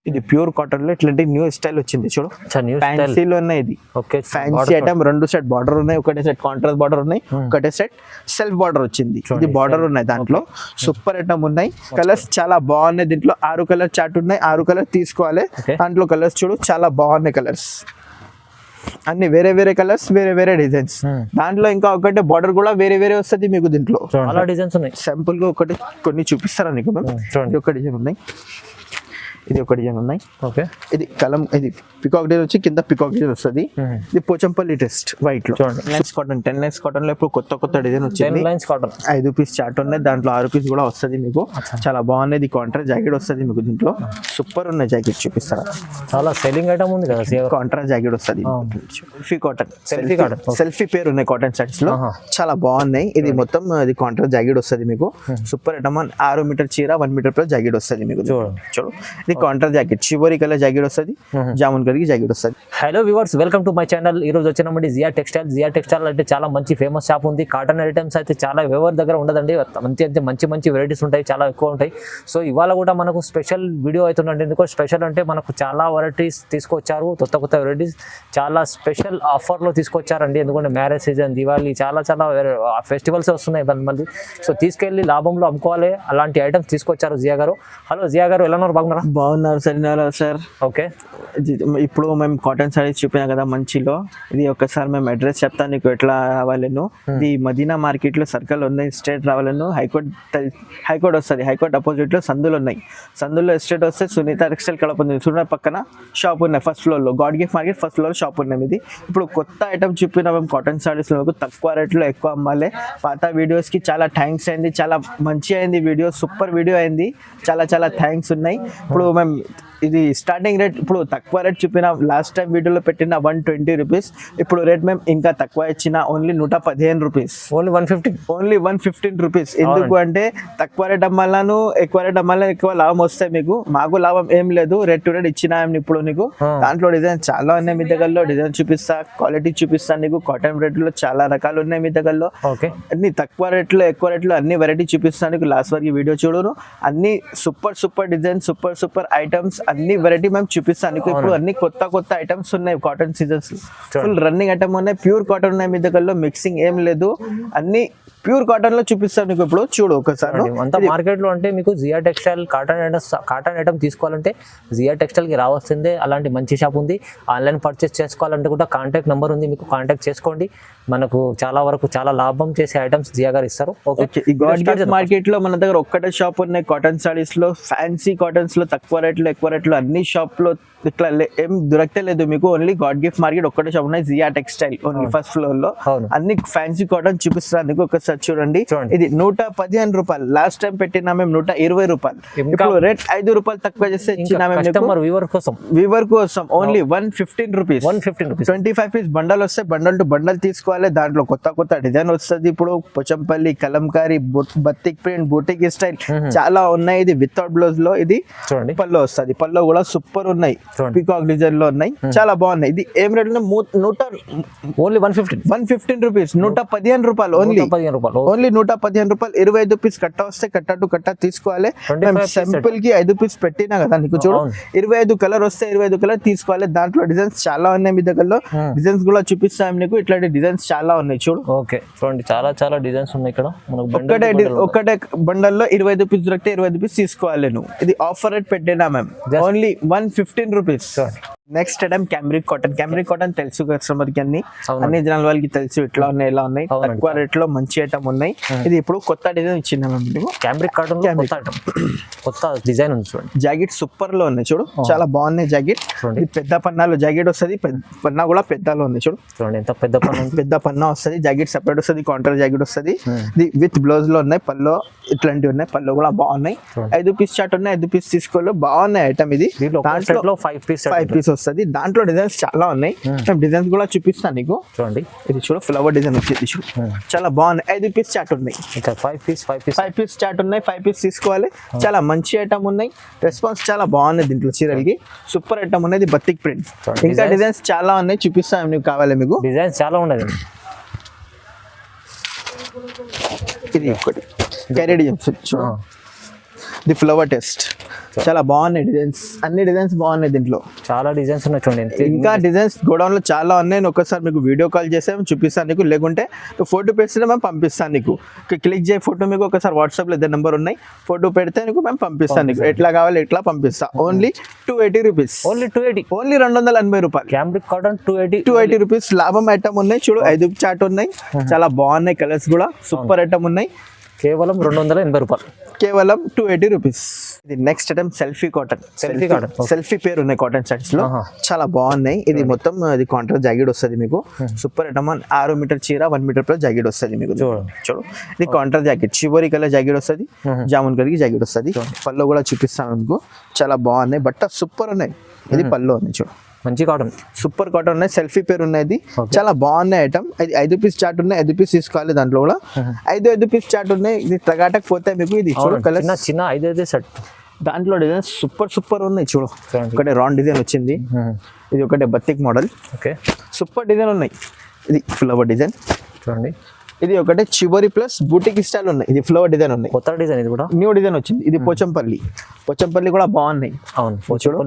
ఇది pure cotton లో ఇట్లాంటి న్యూ స్టైల్ వచ్చింది చూడు. ఫ్యాన్సీలో ఉన్నాయి. ఇది ఫ్యాన్సీ ఐటమ్. 2 సెట్ బార్డర్ ఉన్నాయి, ఒకటే సెట్ కాంట్రాస్ట్ బార్డర్ ఉన్నాయి, ఒకటే సెట్ సెల్ఫ్ బార్డర్ వచ్చింది. ఇది బార్డర్ ఉన్నాయి దాంట్లో. సూపర్ ఐటమ్ ఉన్నాయి. కలర్స్ చాలా బాగున్నాయి. దీంట్లో 6 కలర్ చార్ట్ ఉన్నాయి. 6 కలర్ తీసుకోవాలి. దాంట్లో కలర్స్ చూడు చాలా బాగున్నాయి. కలర్స్ అన్ని వేరే వేరే కలర్స్, వేరే వేరే డిజైన్స్. దాంట్లో ఇంకా ఒకటే బార్డర్ కూడా వేరే వేరే వస్తుంది మీకు. దీంట్లో చాలా డిజైన్స్ ఉన్నాయి. సింపుల్ గా ఒకటి కొన్ని చూపిస్తారా నీకు మ్యామ్? ఇది ఒక డిజైన్ ఉన్నాయి, ఇది ఒక డిజైన్ ఉన్నాయి. ఓకే, ఇది కలం, ఇది పికాక్ డిజైన్ వచ్చి కింద పికాక్ డిజైన్ వస్తుంది. ఇది పోచంపల్లి టెస్ట్ వైట్ లో. లైన్స్ కాటన్, 10 లైన్స్ కాటన్ లో ఇప్పుడు కొత్త డిజైన్ వచ్చింది. 5 పీస్ చార్ట్ ఉన్నాయి. దాంట్లో 6 పీస్ కూడా వస్తుంది మీకు. చాలా బాగున్నది. కాంట్రాస్ట్ జాకెట్ వస్తుంది మీకు. దీంట్లో సూపర్ ఉన్న జాకెట్ చూపిస్తారా? చాలా సెల్లింగ్ ఐటమ్ ఉంది కదా. కాంట్రాస్ట్ జాకెట్ వస్తుంది. సెల్ఫీ కాటన్, సెల్ఫీ పేరు ఉన్నాయి కాటన్ సెట్స్ లో. చాలా బాగున్నాయి. ఇది మొత్తం ఇది కాంట్రాస్ట్ జాకెట్ వస్తుంది మీకు. Super item. 6 మీటర్ చీర, 1 మీటర్ ప్లస్ జాకెట్ వస్తుంది మీకు. చూడు, ఇది కాంట్రాస్ట్ జాకెట్, చివరి కలర్ జాకెట్ వస్తుంది, జామున్ కలర్ జాకెట్ వస్తుంది. Hello viewers, welcome to my channel. ఈ రోజు వచ్చినప్పుడు జియా టెక్స్టైల్. జియా టెక్స్టైల్ అంటే చాలా మంచి ఫేమస్ షాప్ ఉంది. కాటన్ ఐటమ్స్ అయితే చాలా ఎవరి దగ్గర ఉండదండి. మంచి వెరైటీస్ ఉంటాయి, చాలా ఎక్కువ ఉంటాయి. సో ఇవాళ కూడా మనకు స్పెషల్ వీడియో అవుతుందండి. ఎందుకో స్పెషల్ అంటే మనకు చాలా వెరైటీస్ తీసుకొచ్చారు. కొత్త వెరైటీస్ చాలా స్పెషల్ ఆఫర్లో తీసుకొచ్చారండి. ఎందుకంటే మ్యారేజ్ సీజన్, దివాళీ, చాలా ఫెస్టివల్స్ వస్తున్నాయి మళ్ళీ. సో తీసుకెళ్ళి లాభంలో అమ్ముకోవాలి. అలాంటి ఐటమ్స్ తీసుకొచ్చారు జియా గారు. హలో జియా గారు, ఎలా ఉన్నారు? బాగున్నారా? బాగున్నారు సార్. ఓకే, ఇప్పుడు మేము కాటన్ సారీస్ చూపినా కదా మంచిలో. ఇది ఒకసారి మేము అడ్రస్ చెప్తాను నీకు ఎట్లా రావాలను. ఇది మదీనా మార్కెట్ లో సర్కిల్ ఉన్నాయి. స్ట్రేట్ రావాలను. హైకోర్ట్ వస్తుంది. హైకోర్ట్ అపోజిట్ లో సందులు ఉన్నాయి. సందులో స్ట్రేట్ వస్తే సునీత టెక్స్టైల్ కడప ఉంది. సునీత పక్కన షాప్ ఉన్నాయి. ఫస్ట్ ఫ్లోర్ లో God gift market first floor shop ఉన్నాయి. ఇది ఇప్పుడు కొత్త ఐటమ్ చూపినా మేము కాటన్ సారీస్ లో తక్కువ రేట్ లో ఎక్కువ అమ్మాలి. పాత వీడియోస్ కి చాలా థ్యాంక్స్ అయింది. చాలా మంచి అయింది వీడియో. సూపర్ వీడియో అయింది. చాలా థ్యాంక్స్ ఉన్నాయి. ఇప్పుడు మేము ఇది స్టార్టింగ్ రేట్ ఇప్పుడు తక్కువ రేట్ చూపిన. లాస్ట్ టైం వీడియోలో పెట్టిన 120 రూపీస్. ఇప్పుడు రేట్ మేము ఇంకా తక్కువ ఇచ్చిన. Only 115 rupees. Only 115 rupees. ఎందుకు అంటే తక్కువ రేట్ అమ్మాలను, ఎక్కువ రేట్ అమ్మాలని ఎక్కువ లాభం వస్తాయి మీకు. మాకు లాభం ఏం లేదు. రేట్ టు రేట్ ఇచ్చినా ఇప్పుడు నీకు. దాంట్లో డిజైన్ చాలా ఉన్నాయి మీ దగ్గరలో. డిజైన్ చూపిస్తా, క్వాలిటీ చూపిస్తా నీకు. కాటన్ రేట్ లో చాలా రకాలు ఉన్నాయి మీ దగ్గరలో. అన్ని తక్కువ రేట్లో, ఎక్కువ రేట్లో అన్ని వెరైటీ చూపిస్తాను నీకు. లాస్ట్ వరకు వీడియో చూడను. అన్ని సూపర్ డిజైన్, సూపర్ ఐటమ్స్, అన్ని వెరైటీ మేము చూపిస్తాను. ఇప్పుడు అన్ని కొత్త ఐటమ్స్ ఉన్నాయి. Cotton seasons full running item ఉన్నాయి. ప్యూర్ కాటన్ ఉన్నాయి మీ దగ్గరలో. మిక్సింగ్ ఏం లేదు. అన్ని ప్యూర్ కాటన్ లో చూపిస్తాను నీకు. ఇప్పుడు చూడు ఒకసారి. అంత మార్కెట్ లో అంటే మీకు జియా టెక్స్టైల్ కాటన్ ఐటమ్ తీసుకోవాలంటే జియా టెక్స్టైల్ కి రావాల్సిందే. అలాంటి మంచి షాప్ ఉంది. ఆన్లైన్ పర్చేస్ చేసుకోవాలంటే కూడా కాంటాక్ట్ నెంబర్ ఉంది, మీకు కాంటాక్ట్ చేసుకోండి. మనకు చాలా లాభం చేసే ఐటమ్స్ జియా గారు ఇస్తారు. మార్కెట్ లో మన దగ్గర ఒక్కటే షాప్ ఉన్నాయి కాటన్ సారీస్ లో. ఫ్యాన్సీ కాటన్స్ లో తక్కువ రేట్లో, ఎక్కువ రేట్లో అన్ని షాప్ లో ఇట్లా ఏం దొరకలేదు మీకు. ఓన్లీ గాడ్ గిఫ్ట్ మార్కెట్ ఒక్కటే షాప్ ఉన్నాయి. Jia textile only first floor లో. అన్ని ఫ్యాన్సీ కాటన్ చూపిస్తాను నీకు. ఒకసారి చూడండి. ఇది 115 రూపాయలు. లాస్ట్ టైం పెట్టినా మేము 120 రూపాయలు. ఇప్పుడు రేట్ 5 రూపాయలు తక్కువ చేస్తే ఇచ్చినా వీవర్ కోసం. Only 115 rupees. 25 పీస్ బండల్ వస్తే బండల్ టు బండల్ తీసుకోవాలి. దాంట్లో కొత్త డిజైన్ వస్తుంది. ఇప్పుడు Pochampally, Kalamkari, batik print, boutique style చాలా ఉన్నాయి. ఇది వితౌట్ బ్లౌజ్ లో. ఇది పల్లో వస్తుంది. పల్లో కూడా సూపర్ ఉన్నాయి. పీకాక్ డిజైన్ లో ఉన్నాయి. చాలా బాగున్నాయి. ఇది ఏం రేట్? Only 115 rupees. 115 రూపాయలు. ఓన్లీ 115 రూపాయలు. 25 పీస్ కట్ట వస్తే కట్ట తీసుకోవాలి. సింపుల్ కి 5 పీస్ పెట్టినా కదా నీకు. చూడు 25 కలర్ వస్తే 25 కలర్ తీసుకోవాలి. దాంట్లో డిజైన్స్ చాలా ఉన్నాయి మీ దగ్గరలో. డిజైన్స్ కూడా చూపిస్తాం నీకు. ఇట్లాంటి డిజైన్స్ చాలా ఉన్నాయి. చూడు. ఓకే, చూడండి. చాలా డిజైన్స్ ఉన్నాయి ఇక్కడ. ఒకటే బండల్లో 25 పీస్ దొరికితే 25 పీస్ తీసుకోవాలి నువ్వు. ఇది ఆఫర్ రేట్ పెట్టినా ma'am. Only 115 rupees. Next item cambric cotton తెలుసు కస్టమర్ కి. అన్ని జనాల వాళ్ళకి తెలుసు ఇట్లా ఉన్నాయి, ఇలా ఉన్నాయి. తక్కువ రేట్ లో మంచి ఐటమ్ ఉన్నాయి. ఇది ఇప్పుడు కొత్త డిజైన్ ఇచ్చింది క్యామ్రిక్ కాటన్. కొత్త డిజైన్ ఉంది చూడండి. జాకెట్ సూపర్ లో ఉన్నాయి. చూడు చాలా బాగున్నాయి జాకెట్. ఇది పెద్ద పన్నాలో జాకెట్ వస్తుంది. పన్నా కూడా పెద్దలో ఉంది. చూడండి ఎంత పెద్ద పన్నా వస్తుంది. జాకెట్ సెపరేట్ వస్తుంది. కాంట్రాస్ట్ జాకెట్ వస్తుంది. ఇది విత్ బ్లౌజ్ లో ఉన్నాయి. పల్లో ఇట్లాంటివి ఉన్నాయి. పల్లో కూడా బాగున్నాయి. 5 పీస్ చార్ట్ ఉన్నాయి. 5 పీస్ తీసుకోవాలి. బాగున్నాయి ఐటమ్. ఇది దాంట్లో 5 పీస్ వస్తుంది. దాంట్లో డిజైన్స్ చాలా ఉన్నాయి. డిజైన్స్ కూడా చూపిస్తాను నీకు. చూడండి. ఇది చూడు ఫ్లవర్ డిజైన్ వచ్చేది. చూడు చాలా బాగున్నాయి. 5 పీస్ చార్ట్ ఉన్నాయి. 5 పీస్ చార్ట్ ఉన్నాయి. 5 పీస్ తీసుకోవాలి. చాలా మంచి ఐటమ్ ఉన్నాయి. రెస్పాన్స్ చాలా బాగున్నాయి. దీంట్లో చీరలకి సూపర్ ఐటమ్ ఉన్నది. Batik print. ఇంకా డిజైన్స్ చాలా ఉన్నాయి. చూపిస్తాను నీకు. కావాలి మీకు డిజైన్స్ చాలా ఉన్నాయి. ఇది ఒకటి క్యారీ డిజైన్స్. చూడు ది ఫ్లవర్ టెస్ట్ చాలా బాగున్నాయి డిజైన్స్, అన్ని డిజైన్స్ బాగున్నాయి దీంట్లో. చాలా డిజైన్స్ ఉన్నాయి చూడండి. ఇంకా డిజైన్స్ గోడౌన్ లో చాలా ఉన్నాయి. నేను ఒకసారి మీకు వీడియో కాల్ చేస్తే చూపిస్తాను నీకు, లేకుంటే ఫోటో పెడితే మేము పంపిస్తాను నీకు. క్లిక్ చేయ ఫోటో మీకు ఒకసారి వాట్సాప్ లో ఇద్దరు నెంబర్ ఉన్నాయి, ఫోటో పెడితే నీకు మేము పంపిస్తాను నీకు. ఎట్లా కావాలి ఎట్లా పంపిస్తా. ఓన్లీ 280 రూపీస్, ఓన్లీ 280, ఓన్లీ 280 రూపాయలు. Cambric cotton 280 rupees. లాభం ఐటమ్ ఉన్నాయి చూడు, 5 చాట్ ఉన్నాయి, చాలా బాగున్నాయి కలర్స్ కూడా, సూపర్ ఐటమ్ ఉన్నాయి. కేవలం 280 రూపాయలు, కేవలం 280 రూపీస్. ఇది next item selfie cotton. Selfie cotton, selfie పేరు ఉన్నాయి కాటన్ సెట్స్ లో, చాలా బాగున్నాయి. ఇది మొత్తం ఇది కాంట్రాస్ట్ జాకెట్ వస్తుంది మీకు, సూపర్ ఐటమ్. 6 మీటర్ చీర, 1 మీటర్ ప్లస్ జాకెట్ వస్తుంది మీకు. చూడు ఇది కాంట్రాస్ట్ జాకెట్, చివరి కలర్ జాకెట్ వస్తుంది, జామున్ కలర్ కి జాకెట్ వస్తుంది. పళ్ళు కూడా చూపిస్తాను మీకు, చాలా బాగున్నాయి. బట్ట సూపర్ ఉన్నాయి. ఇది పళ్ళు ఉంది చూడు, మంచి కాటన్, సూపర్ కాటన్ ఉన్నాయి. సెల్ఫీ పేరు ఉన్నది, చాలా బాగున్నాయి ఐటమ్. ఇది 5 పీస్ చాట్ ఉన్నాయి, 5 పీస్ తీసుకోవాలి. దాంట్లో కూడా 5 పీస్ చాట్ ఉన్నాయి. ఇది టగాటక్ పోతే మీకు ఇది చూడు కలర్ చిన్న 5 సెట్. దాంట్లో డిజైన్ సూపర్ ఉన్నాయి చూడు. ఒకటి రౌండ్ డిజైన్ వచ్చింది, ఇది ఒకటి batik model, okay super design ఉన్నాయి. ఇది ఫ్లవర్ డిజైన్ చూడండి. ఇది ఒకటి చివరి ప్లస్ బూటిక్ స్టైల్ ఉన్నాయి. ఇది ఫ్లవర్ డిజైన్ ఉన్నాయి, కొత్త డిజైన్. ఇది కూడా న్యూ డిజైన్ వచ్చింది. ఇది పోచంపల్లి కూడా బాగున్నాయి. అవును, చూడు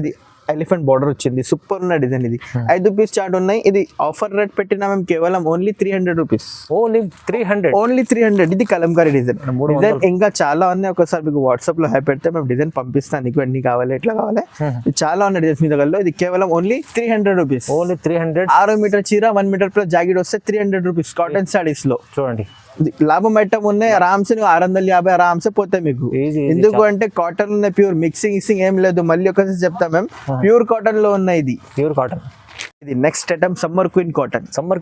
ఇది ఎలిఫెంట్ బార్డర్ వచ్చింది, సూపర్ ఉన్న డిజైన్. ఇది 5 పీస్ చార్ట్ ఉన్నాయి. ఇది ఆఫర్ రేట్ పెట్టినా మేము కేవలం ఓన్లీ 300 రూపీస్, ఓన్లీ 300. ఇది కలంకారీ డిజైన్. డిజైన్ ఇంకా చాలా ఉన్నాయి. ఒకసారి మీకు వాట్సాప్ లో పెడితే మేము డిజైన్ పంపిస్తాను నీకు, అన్ని కావాలి ఎట్లా కావాలి. చాలా ఉన్నాయి డిజైన్స్ మీ దగ్గరలో. ఇది కేవలం ఓన్లీ 300 రూపీస్, ఓన్లీ 300. 6 మీటర్ చీర, 1 మీటర్ ప్లస్ జాకెట్ వస్తే 300 రూపీస్ కాటన్ సారీస్ లో. చూడండి లాభం ఐటమ్ ఉన్నాయి. ఆరామ్సే 650 ఆరామ్సే పోతాయి మీకు. ఎందుకు అంటే కాటన్ ఉన్నాయి, ప్యూర్ మిక్సింగ్ ఏం లేదు. మళ్ళీ ఒకసారి చెప్తాం మేము, ప్యూర్ కాటన్ లో ఉన్నాయి. ఇది ప్యూర్ కాటన్. ఇది next item summer queen cotton. Summer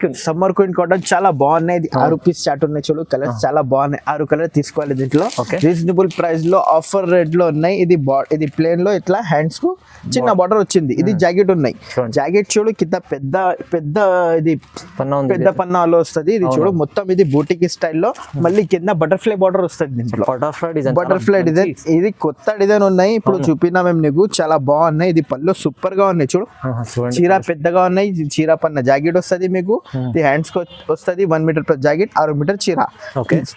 queen cotton చాలా బాగున్నాయి. ఇది 6 పీస్ చాట్ ఉన్నాయి చూడు, కలర్స్ చాలా బాగున్నాయి. 6 కలర్ తీసుకోవాలి దీంట్లో, రీజనబుల్ ప్రైస్ లో ఆఫర్ రేట్ లో ఉన్నాయి. ఇది ప్లేన్ లో ఇట్లా హ్యాండ్స్ కు చిన్న బార్డర్ వచ్చింది. ఇది జాకెట్ ఉన్నాయి. జాకెట్ చూడు కింద పెద్ద ఇది పెద్ద పన్నాలో వస్తుంది. ఇది చూడు మొత్తం ఇది బూటిక్ స్టైల్లో, మళ్ళీ కింద బటర్ఫ్లై బార్డర్ వస్తుంది దీంట్లో, బటర్ఫ్లై డిజైన్. ఇది కొత్త డిజైన్ ఉన్నాయి, ఇప్పుడు చూపినా మేము నీకు, చాలా బాగున్నాయి. ఇది పళ్ళు సూపర్ గా ఉన్నాయి చూడు, చీర పెద్దగా ఉన్నాయి. చీర పన్న జాకెట్ వస్తుంది మీకు, ఇది హ్యాండ్స్ కి వస్తుంది. 1 మీటర్ ప్లస్ జాకెట్, 6 మీటర్ చీర,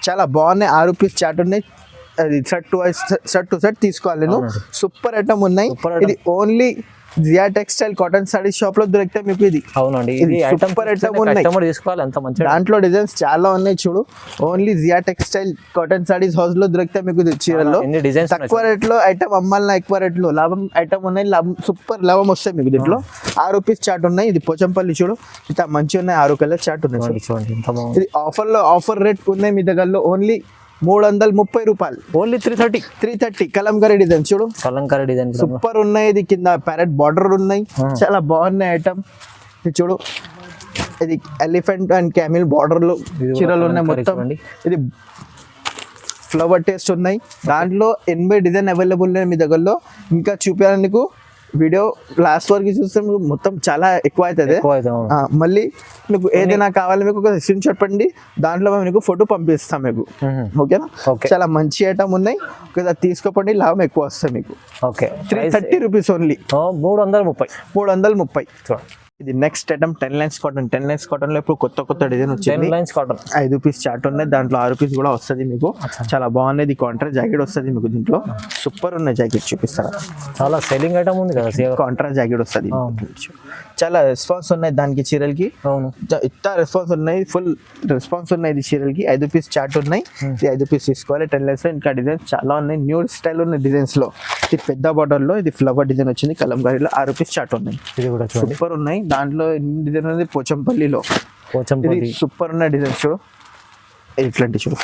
చాలా బాగున్నాయి. 6 పీస్ చాట్ ఉన్నాయి. అది సెట్ టు సెట్ తీసుకోవాలి నేను. సూపర్ ఐటమ్ ఉన్నాయి. ఇది only Jia textile cotton sari shop లో దొరికితే మీకు. ఇది అవునండి, ఇది సూపర్ ఐటమ్ ఉన్నాయి. దాంట్లో డిజైన్స్ చాలా ఉన్నాయి చూడు. Only Jia textile cotton saris house లో దొరికితే మీకు చీరలో తక్కువ రేట్ లో ఐటమ్ అమ్మాలన్నా ఎక్కువ రేట్ లో లాభం ఐటమ్ ఉన్నాయి. సూపర్ లాభం వస్తాయి మీకు దీంట్లో. 6 రూపీస్ చాట్ ఉన్నాయి. ఇది పోచంపల్లి చూడు, ఇంత మంచిగా ఉన్నాయి. 6 కలర్ చాట్ ఉన్నాయి. ఇది ఆఫర్ రేట్ ఉన్నాయి మీ దగ్గరలో. ఓన్లీ 330 రూపాయలు, ఓన్లీ 330. కలంకారీ డిజైన్ చూడు, కలంకారీ డిజైన్ సూపర్ ఉన్నాయి. ఇది కింద ప్యారెట్ బార్డర్ ఉన్నాయి, చాలా బాగున్నాయి ఐటమ్. ఇది చూడు, ఇది ఎలిఫెంట్ అండ్ క్యామిల్ బార్డర్లు చీరలు ఉన్నాయి మొత్తం. ఇది ఫ్లవర్ టేస్ట్ ఉన్నాయి. దాంట్లో 80 డిజైన్ అవైలబుల్ ఉన్నాయి మీ దగ్గరలో. ఇంకా చూపించాను నీకు, వీడియో లాస్ట్ వరకు చూస్తే మొత్తం చాలా ఎక్కువ అవుతుంది. మళ్ళీ మీకు ఏదైనా కావాలి మీకు ఒక స్క్రీన్ షాట్ పండి, దాంట్లో మేము మీకు ఫోటో పంపిస్తాం మీకు. ఓకేనా, చాలా మంచి ఐటమ్ ఉన్నాయి. ఒకసారి తీసుకోపండి, లాభం ఎక్కువ వస్తాయి మీకు. 330 రూపీస్ ఓన్లీ, 330. ఇది next item 10 lines cotton. 10 lines cotton లో ఇప్పుడు కొత్త డిజైన్ వచ్చింది. 5 పీస్ చాట్ ఉన్నాయి, దాంట్లో 6 పీస్ కూడా వస్తుంది మీకు. చాలా బాగున్నాయి. ఇది కాంట్రాస్ట్ జాకెట్ వస్తుంది మీకు దీంట్లో, సూపర్ ఉన్నాయి. జాకెట్ చూపిస్తారా, చాలా సెల్లింగ్ ఐటమ్ ఉంది కదా. కాంట్రాస్ట్ జాకెట్ వస్తుంది, చాలా రెస్పాన్స్ ఉన్నాయి దానికి చీరలకి. ఇంత రెస్పాన్స్ ఉన్నాయి, ఫుల్ రెస్పాన్స్ ఉన్నాయి. ఇది చీరలకి 5 పీస్ చాట్ ఉన్నాయి. ఇది 5 పీస్ తీసుకోవాలి. 10 లైన్స్ లో ఇంకా డిజైన్స్ చాలా ఉన్నాయి. న్యూ స్టైల్ ఉన్న డిజైన్స్ లో ఇది పెద్ద బార్డర్ లో ఇది ఫ్లవర్ డిజైన్ వచ్చింది. కలంకారీలో 6 పీస్ చాట్ ఉన్నాయి. ఇది కూడా సూపర్ ఉన్నాయి. దాంట్లో డిజైన్ ఉంది పోచంపల్లిలో, ఇది సూపర్ ఉన్న డిజైన్స్ చూడు. ఇట్లాంటి చూడు,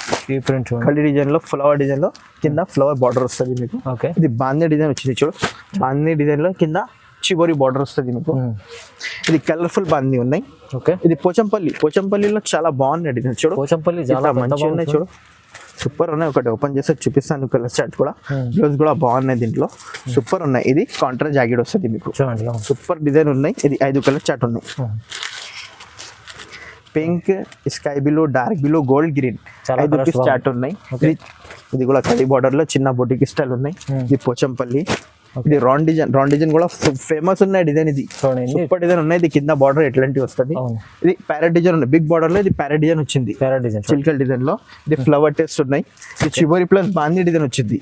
కళ్ళి డిజైన్ లో ఫ్లవర్ డిజైన్ లో కింద ఫ్లవర్ బార్డర్ వస్తుంది మీకు. ఇది బాందీ డిజైన్ వచ్చింది చూడు, బాందీ డిజైన్ లో కింద చివరి బార్డర్ వస్తుంది మీకు. ఇది కలర్ఫుల్ బాందీ ఉన్నాయి. ఇది పోచంపల్లిలో చాలా బాగున్నాయి డిజైన్ చూడు. పోచంపల్లి చాలా మంచిగా ఉన్నాయి చూడు, సూపర్ ఉన్నాయి. ఒకటి ఓపెన్ చేసి చూపిస్తాను. కలర్ చార్ట్ కూడా, బ్లౌజ్ కూడా బాగున్నాయి దీంట్లో, సూపర్ ఉన్నాయి. ఇది కాంట్రాస్ట్ జాకెట్ వస్తుంది మీకు, సూపర్ డిజైన్ ఉన్నాయి. ఇది 5 కలర్ చార్ట్ ఉన్నాయి. Pink, sky blue, dark blue, gold, green 5 piece chart ఉన్నాయి. ఇది కూడా కడి బార్డర్ లో చిన్న బొటిక్ స్టైల్ ఉన్నాయి. ఇది పోచంపల్లి ఇది రౌండ్ డిజైన్ కూడా ఫేమస్ ఉన్నాయి డిజైన్. ఇది చూడండి సూపర్ డిజైన్ ఉన్నాయి. ఇది కింద బార్డర్ ఎట్లాంటివి వస్తుంది. ఇది ప్యారెట్ డిజైన్ ఉన్నాయి. బిగ్ బార్డర్ లో ఇది ప్యారెట్ డిజైన్ వచ్చింది. ప్యారెట్ డిజైన్ చిల్కల్ డిజైన్ లో ఇది ఫ్లవర్ టెస్ట్ ఉన్నాయి. ఇది చివరి ప్లస్ బాందీ డిజైన్ వచ్చింది.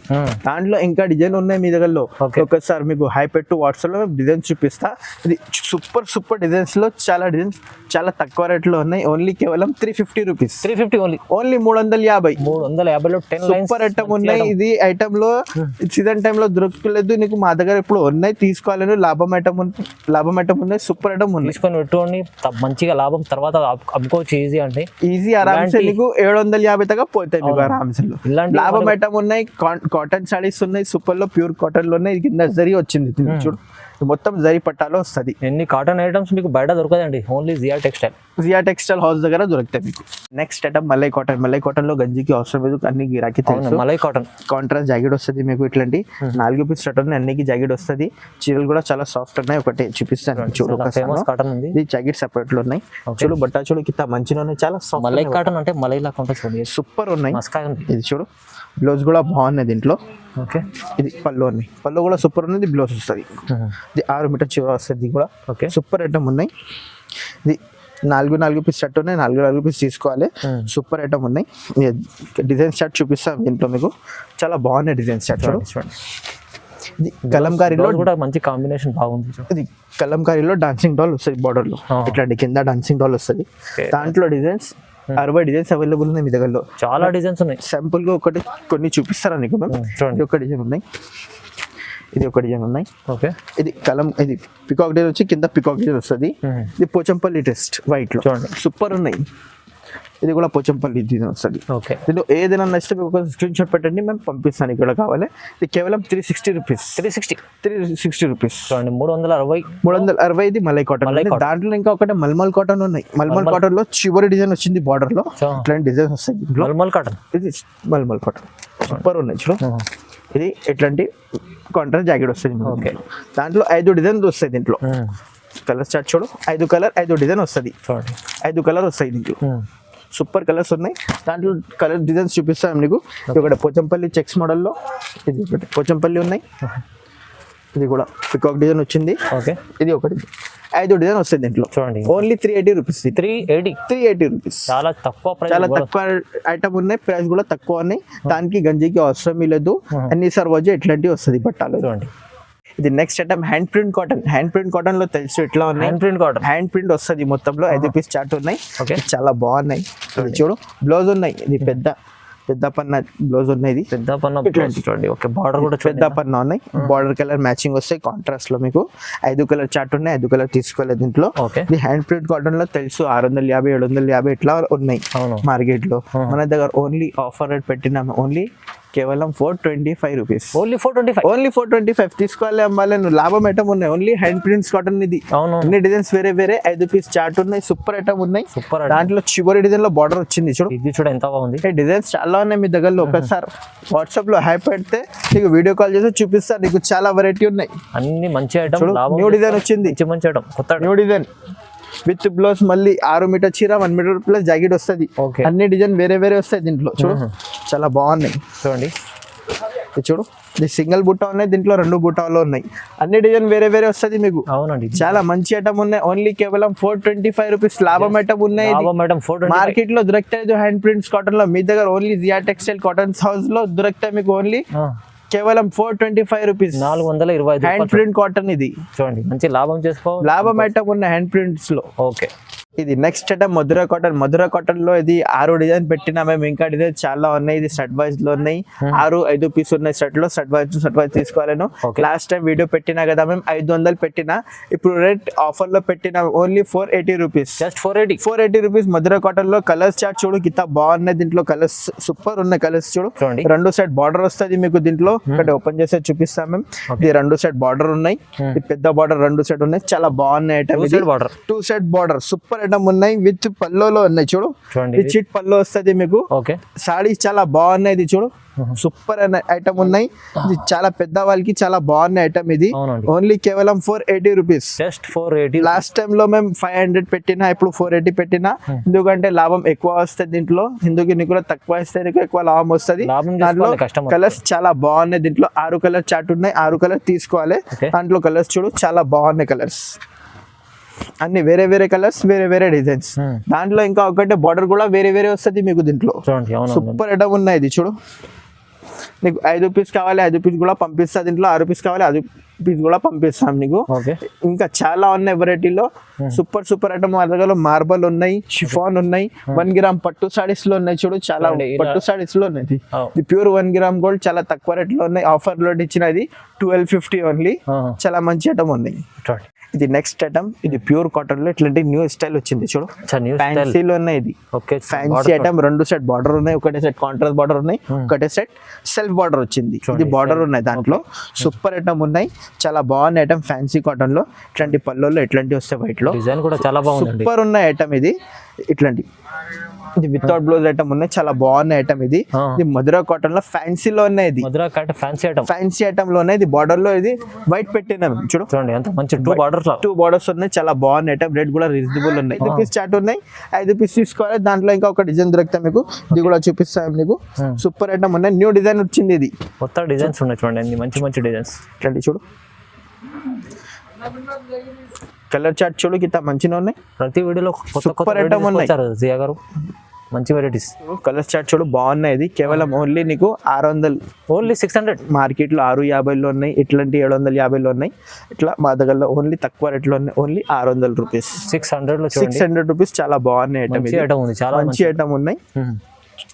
దాంట్లో ఇంకా డిజైన్ ఉన్నాయి మీ దగ్గరలో. ఒకసారి మీకు హై పెట్టు వాట్సాప్ లో డిజైన్ చూపిస్తా. ఇది సూపర్ డిజైన్స్ లో చాలా డిజైన్స్ చాలా తక్కువ రేట్ లో ఉన్నాయి. ఓన్లీ కేవలం 350 రూపీస్. 350 ఓన్లీ 350. 350 లో 10 లైన్స్ సూపర్ ఐటమ్ ఉన్నాయి. ఇది ఐటమ్ లో సీజన్ టైమ్ లో దొరకలేదు నీకు. మా దగ్గర ఇప్పుడు ఉన్నాయి, తీసుకోవాలని లాభం ఐటమ్ ఉన్నాయి. సూపర్ ఐటమ్ ఉన్నాయి. తీసుకొని పెట్టుకోండి, మంచిగా లాభం తర్వాత అమ్ముకోవచ్చు. ఈజీ అంటే ఈజీ ఆరామ్సే నీకు 750 దాకా పోతాయి మీకు ఆరామ్సే. లాభం ఐటమ్ ఉన్నాయి. కాటన్ సారీస్ ఉన్నాయి. సూపర్ లో ప్యూర్ కాటన్ లో ఉన్నాయి. ఇది కింద జరీ వచ్చింది చూడు, మొత్తం జరీ పట్టాలో వస్తుంది. ఎన్ని కాటన్ ఐటమ్స్ మీకు బయట దొరకదండి, ఓన్లీ జియా టెక్స్టైల్ హౌస్ దగ్గర దొరుకుతాయి మీకు. నెక్స్ట్ ఐటమ్ మలై కాటన్ లో గంజికి అవసరం లేదు, అన్ని గిరాకీ తెలుసు. మలై కాటన్ కాంట్రాస్ట్ జాకెట్ వస్తుంది మీకు. ఇట్లాంటి 4 పీస్ షర్ట్ ఉన్నాయి, అన్నికి జాకెట్ వస్తుంది. చీరలు కూడా చాలా సాఫ్ట్ ఉన్నాయి. ఒకటి చూపిస్తాను చూడు. ఫేమస్ కాటన్ ఉంది. ఇది జాకెట్ సెపరేట్ లో ఉన్నాయి. చూడు బట్ట చూడు కింద మంచిగా ఉన్నాయి. చాలా సాఫ్ట్. మలై కాటన్ అంటే మలై లాగా ఉంటుంది చూడండి, సూపర్ ఉన్నాయి. ఇది చూడు బ్లౌజ్ కూడా బాగున్నాయి దీంట్లో. ఓకే ఇది పళ్ళు ఉన్నాయి. పళ్ళు కూడా సూపర్ ఉంది. బ్లౌజ్ వస్తుంది. ఇది 6 మీటర్ చివర వస్తుంది కూడా. ఓకే సూపర్ ఐటమ్ ఉన్నాయి. ఇది 4 పీస్ షర్ట్ ఉన్నాయి. 4 పీస్ తీసుకోవాలి. సూపర్ ఐటమ్ ఉన్నాయి. డిజైన్ షర్ట్ చూపిస్తాను దీంట్లో మీకు. చాలా బాగున్నాయి డిజైన్ షర్ట్ చూడండి. ఇది కలంకారీలో కూడా మంచి కాంబినేషన్ బాగుంది. ఇది కలంకారీలో డాన్సింగ్ డాల్ వస్తుంది బార్డర్ లో. ఇట్లాంటి కింద డాన్సింగ్ డాల్ వస్తుంది. దాంట్లో డిజైన్స్ 60 డిజైన్స్ అవైలబుల్ ఉన్నాయి మీ దగ్గరలో. చాలా డిజైన్స్ ఉన్నాయి. సింపుల్ గా కొన్ని చూపిస్తారా నీకు మ్యామ్? చూడండి ఒక డిజైన్ ఉన్నాయి. ఇది ఒక డిజైన్ ఉన్నాయి. ఓకే ఇది పికాక్ డిజైన్ వచ్చి కింద పికాక్ డిజైన్ వస్తుంది. ఇది పోచంపల్లి టెస్ట్ వైట్ లో చూడండి, సూపర్ ఉన్నాయి. ఇది కూడా పోచంపల్లి డిజైన్ వస్తుంది. ఓకే దీంట్లో ఏదైనా నచ్చితే మీకు ఒక స్క్రీన్ షాట్ పెట్టండి, మేము పంపిస్తాను. ఇక్కడ కావాలి. ఇది కేవలం 360 రూపీస్. 360 రూపీస్ చూడండి. 360. ఇది మలై కాటన్. దాంట్లో ఇంకా ఒకటి మల్మల్ కాటన్ ఉన్నాయి. మల్మల్ కాటన్ లో చివరి డిజైన్ వచ్చింది బార్డర్ లో. ఇట్లాంటి డిజైన్స్ వస్తాయి దీంట్లో. మల్మల్ కాటన్. ఇది మల్మల్ కాటన్ సూపర్ ఉన్నాయి చూడు. ఇది ఎట్లాంటి కాంట్రాస్ట్ జాకెట్ వస్తుంది. ఓకే దాంట్లో 5 డిజైన్స్ వస్తాయి దీంట్లో. కలర్ చార్ట్ చూడు. 5 డిజైన్ వస్తుంది. 5 కలర్ వస్తాయి దీంట్లో. సూపర్ కలర్స్ ఉన్నాయి. దాంట్లో కలర్ డిజైన్స్ చూపిస్తాను నీకు. ఇది ఒకటి పోచంపల్లి చెక్స్ మోడల్లో. ఇది ఒకటి పోచంపల్లి ఉన్నాయి. ఇది కూడా పికాక్ డిజైన్ వచ్చింది. ఓకే ఇది ఒకటి 5 డిజైన్ వస్తాయి దీంట్లో. చూడండి ఓన్లీ 380 రూపీస్. 380 రూపీస్. చాలా తక్కువ ప్రైస్. చాలా తక్కువ ఐటమ్ ఉన్నాయి. ప్రైస్ కూడా తక్కువ ఉన్నాయి. దానికి గంజికి అవసరం లేదు. అన్ని సర్వాజు ఎట్లాంటివి వస్తుంది బట్టాలు. చూడండి ఇది next item hand print cotton లో తెలుసు ఎట్లా ఉన్నాయి. హ్యాండ్ ప్రింట్ వస్తుంది మొత్తంలో. 5 పీస్ చార్ట్ ఉన్నాయి. చాలా బాగున్నాయి. చూడు బ్లౌజ్ ఉన్నాయి. ఇది పెద్ద పన్న బ్లౌజ్ ఉన్నాయి. ఇది పెద్ద పన్న చూడండి. ఓకే బార్డర్ కూడా పెద్ద పన్న ఉన్నాయి. బార్డర్ కలర్ మ్యాచింగ్ వస్తాయి కాంట్రాస్ట్ లో మీకు. 5 కలర్ చార్ట్ ఉన్నాయి. 5 కలర్ తీసుకోలేదు దీంట్లో. ఇది హ్యాండ్ ప్రింట్ కాటన్ లో తెలుసు 650 750 ఇట్లా ఉన్నాయి మార్కెట్ లో. మన దగ్గర ఓన్లీ ఆఫర్ రేట్ పెట్టినాము. ఓన్లీ కేవలం 425 రూపీస్. ఓన్లీ 425 తీసుకోవాలి అమ్మాలి. లాభం ఐటమ్ ఉన్నాయి. Only hand prints cotton. ఇది అన్ని డిజైన్స్ వేరే 5 పీస్ చార్ట్ ఉన్నాయి. సూపర్ ఐటమ్ ఉన్నాయి. దాంట్లో చివరి డిజైన్ లో బార్డర్ వచ్చింది చూడు. ఇది చూడ ఎంత బాగుంది. డిజైన్స్ చాలా ఉన్నాయి మీ దగ్గరలో. ఒకసారి వాట్సాప్ లో హై పెడితే నీకు వీడియో కాల్ చేసి చూపిస్తా. నీకు చాలా వెరైటీ ఉన్నాయి. అన్ని మంచి ఐటమ్. న్యూ డిజైన్ వచ్చింది. మంచి ఐటమ్ కొత్త న్యూ డిజైన్ విత్ బ్లౌజ్. మళ్ళీ 6 మీటర్ చీర 1 మీటర్ ప్లస్ జాకెట్ వస్తుంది. అన్ని డిజైన్ వేరే వస్తాయి దీంట్లో. చూడు చాలా బాగున్నాయి. చూడండి చూడు. ఇది సింగిల్ బుట్ట ఉన్నాయి. దీంట్లో 2 బుట్టాలు ఉన్నాయి. అన్ని డిజైన్ వేరే వస్తుంది మీకు. అవునండి చాలా మంచి ఐటమ్ ఉన్నాయి. ఓన్లీ కేవలం 425 రూపీస్. లాభం ఐటమ్ ఉన్నాయి. మార్కెట్ లో దొరుకుతాయి హ్యాండ్ ప్రింట్స్ కాటన్ లో. మీ దగ్గర only Jia textile cotton house లో దొరుకుతాయి మీకు. ఓన్లీ కేవలం 425 రూపీస్. 425 hand print cotton. ఇది చూడండి మంచి లాభం లాభం ఐటమ్ ఉన్నాయి హ్యాండ్ ప్రింట్స్ లో. ఓకే ఇది నెక్స్ట్ ఐటమ్ మధురా కాటన్ లో. ఇది 6 డిజైన్ పెట్టినా మేము. ఇంకా డిజైన్ చాలా ఉన్నాయి. ఇది సెట్ వైజ్ లో ఉన్నాయి. 5 పీస్ ఉన్నాయి సెట్ లో. సెట్ వైజ్ తీసుకోవాలను. లాస్ట్ టైం వీడియో పెట్టినా కదా మేము 500 పెట్టినా. ఇప్పుడు రేట్ ఆఫర్ లో పెట్టినా only 480 rupees. Just 480 rupees. Madhura cotton లో కలర్స్ చార్ట్ చూడు కింద బాగున్నాయి. దీంట్లో కలర్స్ సూపర్ ఉన్నాయి. కలర్స్ చూడు. 2 సెట్ బార్డర్ వస్తుంది మీకు దీంట్లో. ఇక్కడ ఓపెన్ చేస్తే చూపిస్తాం మేము. ఇది 2 సెట్ బార్డర్ ఉన్నాయి. ఇది పెద్ద బార్డర్ 2 సెట్ ఉన్నాయి. చాలా బాగున్నాయి item. 2 set border super super item ఉన్నాయి విత్ పల్లోలో ఉన్నాయి చూడు, చూడండి విత్ చిట్ పల్లో వస్తుంది మీకు. ఓకే సాడీస్ చాలా బాగున్నాయి ఇది చూడు, సూపర్ ఐటమ్ ఉన్నాయి. ఇది చాలా పెద్ద వాళ్ళకి చాలా బాగున్నాయి ఐటమ్ ఇది. అవునండి ఓన్లీ కేవలం 480 రూపీస్. జస్ట్ 480. లాస్ట్ టైం లో మేము 500 పెట్టినా, ఇప్పుడు 480 పెట్టినా. ఎందుకంటే లాభం ఎక్కువ వస్తుంది దీంట్లో, ఎందుకు నీకు కూడా తక్కువ ఇస్తే నీకు ఎక్కువ లాభం వస్తుంది. లాభం దాంట్లో చేసుకోవాలి కస్టమర్. కలర్స్ చాలా బాగున్నాయి దీంట్లో, 6 కలర్ చార్ట్ ఉన్నాయి, 6 కలర్ తీసుకోవాలి. Okay. దాంట్లో కలర్స్ చూడు చాలా బాగున్నాయి కలర్స్, అన్ని వేరే వేరే కలర్స్, వేరే వేరే డిజైన్స్. దాంట్లో ఇంకా ఒకటే బార్డర్ కూడా వేరే వేరే వస్తుంది మీకు దీంట్లో. చూడండి అవును సూపర్ ఐటమ్ ఉన్నాయి ఇది చూడు. నీకు 5 పీస్ కావాలి 5 పీస్ కూడా పంపిస్తా, దీంట్లో 6 పీస్ కావాలి 6 పీస్ కూడా పంపిస్తాం నీకు. ఓకే ఇంకా చాలా ఉన్నాయి వెరైటీలో. సూపర్ సూపర్ ఐటమ్ మా దగ్గర మార్బల్ ఉన్నాయి, షిఫాన్ ఉన్నాయి, 1 గ్రామ్ పట్టు సారీస్ లో ఉన్నాయి చూడు, చాలా చూడండి, ఇలా- పట్టు సారీస్ లో ఉన్నాయి. Oh. ఇది ప్యూర్ 1 గ్రామ్ గోల్డ్, చాలా తక్కువ రేట్ లో ఉన్నాయి. ఆఫర్ లో ఇచ్చినది 1250 ఓన్లీ. చాలా మంచి ఐటమ్ ఉన్నాయి. చూడండి ఇది నెక్స్ట్ ఐటమ్, ఇది ప్యూర్ కాటన్ లో ఇట్లాంటి న్యూ స్టైల్ వచ్చింది చూడు, న్యూ స్టైల్. ఫ్యాన్సీలో ఉన్నాయి ఇది. Okay fancy item, 2 set border ఉన్నాయి, ఒకటే సెట్ కాంట్రాస్ట్ బార్డర్ ఉన్నాయి, ఒకటే సెట్ సెల్ఫ్ బార్డర్ వచ్చింది. ఇది బార్డర్ ఉన్నాయి దాంట్లో. సూపర్ ఐటమ్ ఉన్నాయి, చాలా బాగున్నాయి ఐటమ్. ఫ్యాన్సీ కాటన్ లో ఇట్లాంటి పళ్ళల్లో ఇట్లాంటి వస్తాయి వైట్ లో. డిజైన్ కూడా చాలా బాగుందండి. సూపర్ ఉన్నాయి ఐటమ్ ఇది. ఇట్లాంటి ఇది వితౌట్ బ్లౌజ్ ఐటమ్ ఉన్నాయి, చాలా బాగున్నాయి ఐటమ్ ఇది. ఇది మధురా కాటన్ లో ఫ్యాన్సీలో ఉన్నాయి. ఇది మధురా కాట ఫ్యాన్సీ ఐటమ్, ఫ్యాన్సీ ఐటమ్ లో ఉన్నాయి. ఇది బార్డర్ లో ఇది వైట్ పెట్టినాం చూడు, చూడండి ఎంత మంచి 2 బార్డర్స్ లో 2 బార్డర్స్ ఉన్నాయి, చాలా బాగున్నాయి ఐటమ్. రేట్ కూడా రీజనబుల్ ఉన్నాయి. 5 పీస్ చాట్ ఉన్నాయి, 5 పీస్ తీసుకోవాలి. దాంట్లో ఇంకా ఒక డిజైన్ దొరుకుతాయి మీకు, ఇది కూడా చూపిస్తాం మీకు. సూపర్ ఐటమ్ ఉన్నాయి, న్యూ డిజైన్ వచ్చింది ఇది. కొత్త డిజైన్స్ ఉన్నాయి చూడండి, అన్ని మంచి మంచి డిజైన్స్. ఇట్లాంటి చూడు, కలర్ చార్ట్ చూడు కింద మంచిగా ఉన్నాయి. ప్రతి వీడియోలో కొత్త కొత్త Super item ఉన్నాయి. వచ్చారు జియా గారు, మంచి వెరైటీస్. కలర్ చార్ట్ చూడు బాగున్నాయి. ఇది కేవలం ఓన్లీ నీకు 600, ఓన్లీ 600. మార్కెట్ లో 650లో ఉన్నాయి, ఇట్లాంటి 750లో ఉన్నాయి. ఇట్లా మా దగ్గర ఓన్లీ తక్కువ రేట్లో ఉన్నాయి, ఓన్లీ 600 రూపీస్. 600 లో చూడండి 600 రూపీస్. చాలా బాగున్నాయి ఐటమ్, మంచి ఐటమ్ ఉంది, చాలా మంచి ఐటమ్ ఉన్నాయి.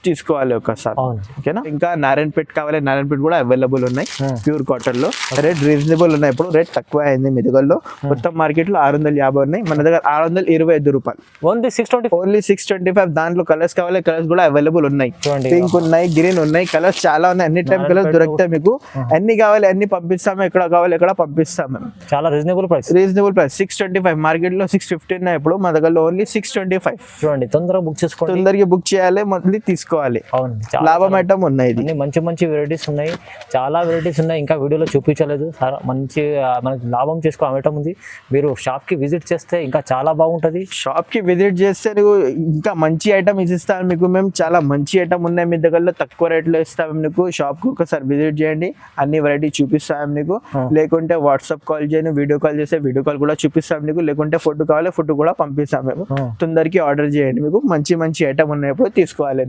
తీసుకోవాలి ఒకసారి, అవును. ఓకేనా. ఇంకా నారాయణపేట కావాలి, నారాయణపేట కూడా అవైలబుల్ ఉన్నాయి. ప్యూర్ కాటన్ లో రేట్ రీజనబుల్ ఉన్నాయి. ఇప్పుడు రేట్ తక్కువ అయింది మెదగల్లో. మొత్తం మార్కెట్ లో 650 ఉన్నాయి, మన దగ్గర 625 రూపాయలు. ఓన్లీ 620. ఓన్లీ 625. దాంట్లో కలర్స్ కావాలి, కలర్స్ కూడా అవైలబుల్ ఉన్నాయి. చూడండి పింక్ ఉన్నాయి, గ్రీన్ ఉన్నాయి, కలర్స్ చాలా ఉన్నాయి. అన్ని టైం కలర్స్ దొరుకుతాయి మీకు. అన్ని కావాలి అన్ని పంపిస్తాము, ఎక్కడ కావాలి ఎక్కడ పంపిస్తాం మేము. చాలా reasonable price. Reasonable price 625. Market లో 650 ఉన్నాయి, ఇప్పుడు మా దగ్గర ఓన్లీ 625. చూడండి తొందరగా బుక్ చేసుకోండి, తొందరగా బుక్ చేయాలి, మళ్ళీ తీసుకోవాలి. అవును లాభం ఐటమ్ ఉన్నాయి. ఇది అన్ని మంచి మంచి వెరైటీస్ ఉన్నాయి, చాలా వెరైటీస్ ఉన్నాయి. ఇంకా వీడియోలో చూపించలేదు, చాలా మంచి మనకి లాభం చేసుకో ఐటమ్ ఉంది. మీరు షాప్ కి విజిట్ చేస్తే ఇంకా చాలా బాగుంటది. షాప్ కి విజిట్ చేస్తే నీకు ఇంకా మంచి ఐటమ్ ఇస్తాను మీకు మేము. చాలా మంచి ఐటమ్ ఉన్నాయి మీ దగ్గర, తక్కువ రేట్ లో ఇస్తాము మీకు. షాప్ కు ఒకసారి విజిట్ చేయండి, అన్ని వెరైటీ చూపిస్తాము మీకు. లేకుంటే వాట్సాప్ కాల్ చేయండి, వీడియో కాల్ చేస్తే వీడియో కాల్ కూడా చూపిస్తాం మీకు. లేకుంటే ఫుడ్ కావాలి, ఫుడ్ కూడా పంపిస్తాం మేము. తొందరకి ఆర్డర్ చేయండి, మీకు మంచి మంచి ఐటమ్ ఉన్నప్పుడు తీసుకోవాలి.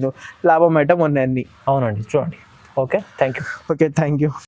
లాభం ఐటమ్ ఉన్నాయి అన్ని. అవునండి చూడండి. Okay thank you. Okay thank you.